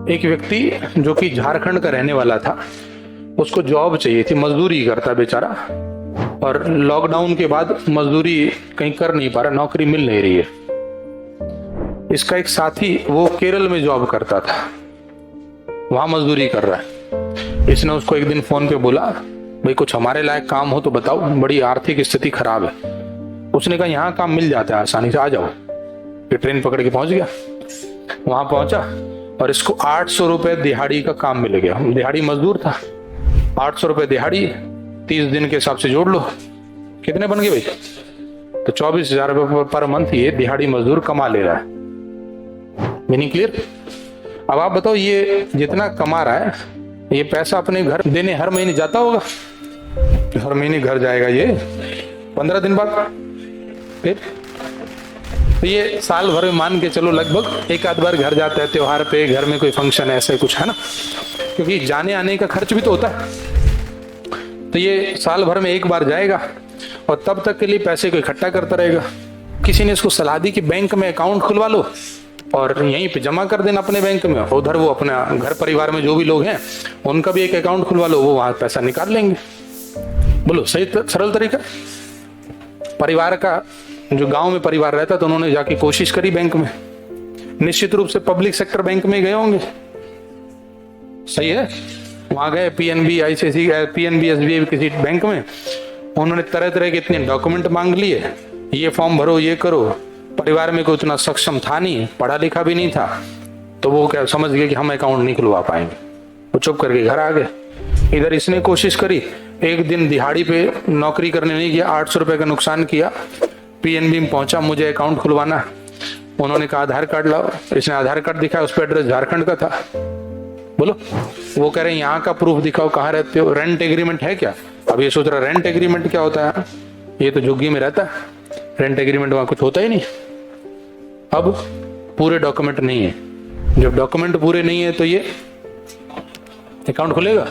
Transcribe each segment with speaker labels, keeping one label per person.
Speaker 1: एक व्यक्ति जो कि झारखंड का रहने वाला था, उसको जॉब चाहिए थी, मजदूरी करता बेचारा, और लॉकडाउन के बाद मजदूरी कहीं कर नहीं पा रहा, नौकरी मिल नहीं रही है। इसका एक साथी वो केरल में जॉब करता था, वहां मजदूरी कर रहा है। इसने उसको एक दिन फोन पे बोला, भाई कुछ हमारे लायक काम हो तो बताओ, बड़ी आर्थिक स्थिति खराब है। उसने कहा यहाँ काम मिल जाता है आसानी से, आ जाओ। ये ट्रेन पकड़ के पहुंच गया, वहां पहुंचा और इसको 800 रुपए दिहाड़ी का काम मिल गया। दिहाड़ी मजदूर था, 800 रुपए दिहाड़ी, 30 दिन के हिसाब से जोड़ लो कितने बन गए भाई, तो 24,000 रुपए पर मंथ ये दिहाड़ी मजदूर कमा ले रहा है। Meaning clear? अब आप बताओ, ये जितना कमा रहा है ये पैसा अपने घर देने हर महीने जाता होगा? हर महीने घर जाएगा ये 15 दिन बाद, फिर तो ये साल भर में मान के चलो लगभग एक आध बार घर जाता है, त्योहार पे, घर में कोई फंक्शन ऐसे कुछ है ना, क्योंकि जाने आने का खर्च भी तो होता है। तो ये साल भर में एक बार जाएगा और तब तक के लिए पैसे को इकट्ठा करता रहेगा। किसी ने इसको सलाह दी कि बैंक में अकाउंट खुलवा लो और यहीं पे जमा कर देना अपने बैंक में, उधर वो अपना घर परिवार में जो भी लोग हैं उनका भी एक अकाउंट खुलवा लो, वो वहां पैसा निकाल लेंगे। बोलो सही सरल तरीका। परिवार का जो गांव में परिवार रहता तो उन्होंने जाके कोशिश करी बैंक में, निश्चित रूप से पब्लिक सेक्टर बैंक में गए होंगे, सही है, वहां गए पीएनबी, आईसीआईसी, पीएनबी, एसबीआई, किसी बैंक में, उन्होंने तरह तरह के इतने डॉक्यूमेंट मांग लिए, ये फॉर्म भरो, ये करो। परिवार में कोई उतना सक्षम था नहीं, पढ़ा लिखा भी नहीं था, तो वो क्या समझ गए कि हम अकाउंट नहीं खुलवा पाएंगे, वो चुप करके घर आ गए। इधर इसने कोशिश करी, एक दिन दिहाड़ी पे नौकरी करने नहीं गया, 800 रुपए का नुकसान किया, पीएनबी में पहुंचा, मुझे अकाउंट खुलवाना। उन्होंने कहा आधार कार्ड लाओ, इसने आधार कार्ड दिखाया, उस पर एड्रेस झारखंड का था। बोलो, वो कह रहे हैं यहाँ का प्रूफ दिखाओ, कहाँ रहते हो, रेंट एग्रीमेंट है क्या? अब ये सोच रहा रेंट एग्रीमेंट क्या होता है, ये तो झुग्गी में रहता है, रेंट एग्रीमेंट वहां कुछ होता ही नहीं। अब पूरे डॉक्यूमेंट नहीं है, जब डॉक्यूमेंट पूरे नहीं है तो ये अकाउंट खुलेगा?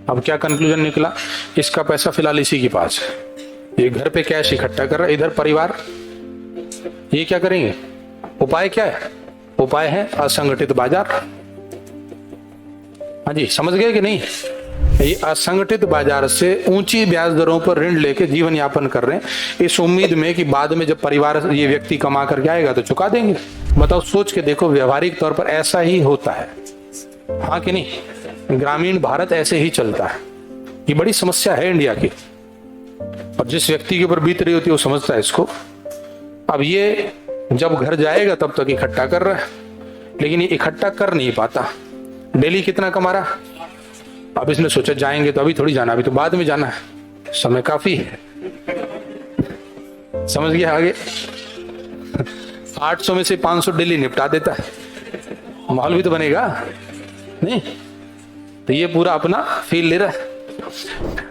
Speaker 1: अब क्या कंक्लूजन निकला, इसका पैसा फिलहाल इसी के पास है, ये घर पे कैश इकट्ठा कर रहा है, इधर परिवार ये क्या करेंगे? उपाय क्या है? उपाय है असंगठित बाजार। हाँ जी, समझ गए कि नहीं? ये असंगठित बाजार से ऊंची ब्याज दरों पर ऋण लेके जीवन यापन कर रहे हैं, इस उम्मीद में कि बाद में जब परिवार ये व्यक्ति कमा करके आएगा तो चुका देंगे। बताओ, सोच के देखो, व्यवहारिक तौर पर ऐसा ही होता है, हाँ कि नहीं? ग्रामीण भारत ऐसे ही चलता है। ये बड़ी समस्या है इंडिया की, और जिस व्यक्ति के ऊपर बीत रही होती है वो समझता है इसको। अब ये जब घर जाएगा तब तक इकट्ठा कर रहा है, लेकिन ये इकट्ठा कर नहीं पाता। डेली कितना कमा रहा? अब इसने सोचा जाएंगे तो अभी थोड़ी जाना, अभी तो बाद में जाना है, समय काफी है। समझ गया आगे? 800 में से 500 डेली निपटा देता है, माहौल भी तो बनेगा नहीं? तो ये पूरा अपना फील ले रहा है।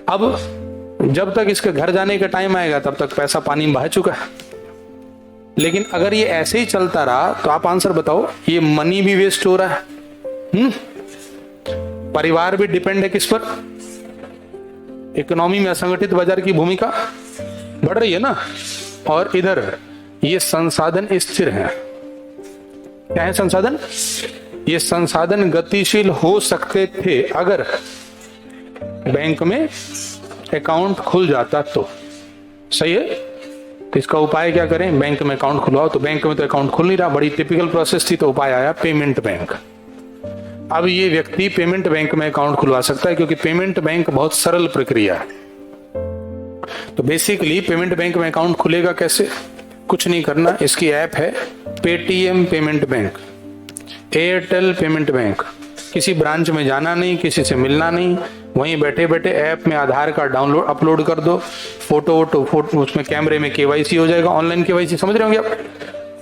Speaker 1: अब जब तक इसके घर जाने का टाइम आएगा तब तक पैसा पानी में बह चुका है। लेकिन अगर ये ऐसे ही चलता रहा तो आप आंसर बताओ, ये मनी भी वेस्ट हो रहा है, परिवार भी डिपेंड है किस पर? इकोनॉमी में असंगठित बाजार की भूमिका बढ़ रही है ना, और इधर ये संसाधन स्थिर है। क्या है संसाधन? ये संसाधन गतिशील हो सकते थे अगर बैंक में अकाउंट खुल जाता तो, सही है? तो इसका उपाय क्या करें? बैंक में अकाउंट खुलवाओ। तो बैंक में तो अकाउंट खुल नहीं रहा, बड़ी टिपिकल प्रोसेस थी, तो उपाय आया पेमेंट बैंक। अब ये व्यक्ति पेमेंट बैंक में अकाउंट खुलवा सकता है, क्योंकि पेमेंट बैंक बहुत सरल प्रक्रिया है। तो बेसिकली पेमेंट बैंक में अकाउंट खुलेगा कैसे? कुछ नहीं करना, इसकी ऐप है Paytm payment bank, Airtel payment bank. किसी ब्रांच में जाना नहीं, किसी से मिलना नहीं, वहीं बैठे बैठे ऐप में आधार कार्ड डाउनलोड अपलोड कर दो, फोटो उसमें कैमरे में केवाईसी हो जाएगा, ऑनलाइन केवाईसी, समझ रहे होंगे आप?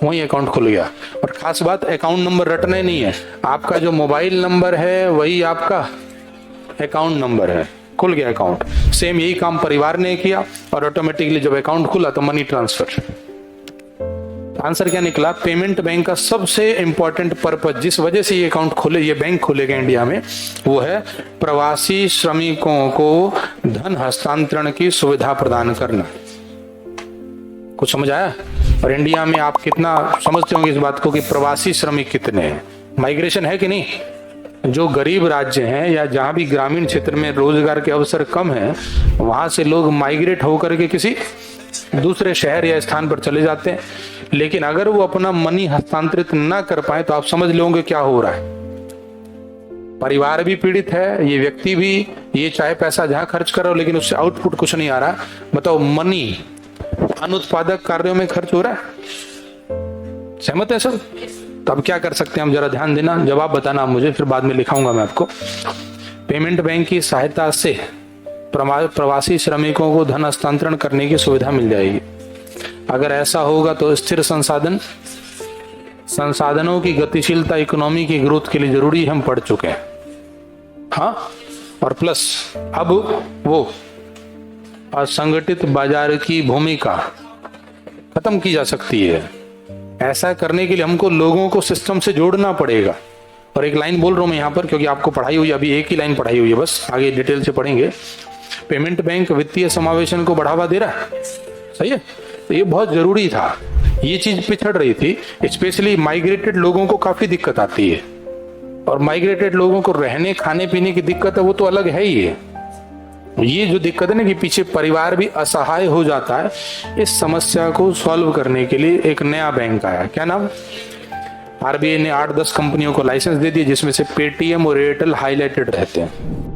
Speaker 1: वही अकाउंट खुल गया। और खास बात, अकाउंट नंबर रटना ही नहीं है, आपका जो मोबाइल नंबर है वही आपका अकाउंट नंबर है, खुल गया अकाउंट। सेम यही काम परिवार ने किया और ऑटोमेटिकली जब अकाउंट खुला तो मनी ट्रांसफर। आंसर क्या निकला? पेमेंट बैंक का सबसे इंपॉर्टेंट पर्पज, जिस वजह से ये अकाउंट खोले, ये बैंक खोलेगा इंडिया में, वो है प्रवासी श्रमिकों को धन हस्तांतरण की सुविधा प्रदान करना। कुछ समझ आया? और इंडिया में आप कितना समझते होंगे इस बात को कि प्रवासी श्रमिक कितने हैं? माइग्रेशन है कि नहीं? जो गरीब राज्य हैं या जहां भी ग्रामीण क्षेत्र में रोजगार के अवसर कम हैं, वहां से लोग माइग्रेट होकर के किसी दूसरे शहर या स्थान पर चले जाते हैं। लेकिन अगर वो अपना मनी हस्तांतरित ना कर पाए तो आप समझ लोगे क्या हो रहा है। परिवार भी पीड़ित है, ये व्यक्ति भी, ये चाहे पैसा जहां खर्च कर रहा हो लेकिन उससे आउटपुट कुछ नहीं आ रहा। बताओ, मनी अनुत्पादक कार्यों में खर्च हो रहा है। सहमत है सब? तो अब क्या कर सकते हैं हम, जरा ध्यान देना, जवाब बताना मुझे, फिर बाद में लिखाऊंगा मैं आपको। पेमेंट बैंक की सहायता से प्रवासी श्रमिकों को धन हस्तांतरण करने की सुविधा मिल जाएगी। अगर ऐसा होगा तो स्थिर संसाधनों की गतिशीलता इकोनॉमी की ग्रोथ के लिए जरूरी, हम पढ़ चुके हैं। हाँ, और प्लस अब वो असंगठित बाजार की भूमिका खत्म की जा सकती है। ऐसा करने के लिए हमको लोगों को सिस्टम से जोड़ना पड़ेगा। और एक लाइन बोल रहा हूं मैं यहाँ पर क्योंकि आपको पढ़ाई हुई, अभी एक ही लाइन पढ़ाई हुई है, बस आगे डिटेल से पढ़ेंगे। पेमेंट बैंक वित्तीय समावेशन को बढ़ावा दे रहा है, सही है, तो ये बहुत जरूरी था। ये चीज पिछड़ रही थी, स्पेशली माइग्रेटेड लोगों को काफी दिक्कत आती है। और माइग्रेटेड लोगों को रहने खाने पीने की दिक्कत है, वो तो अलग है ही है। ये जो दिक्कत है ना कि पीछे परिवार भी असहाय हो जाता है, इस समस्या को सॉल्व करने के लिए एक नया बैंक आया। क्या नाम? आरबीआई ने 8-10 कंपनियों को लाइसेंस दे दिए, जिसमें से पेटीएम और एयरटेल हाईलाइटेड रहते हैं।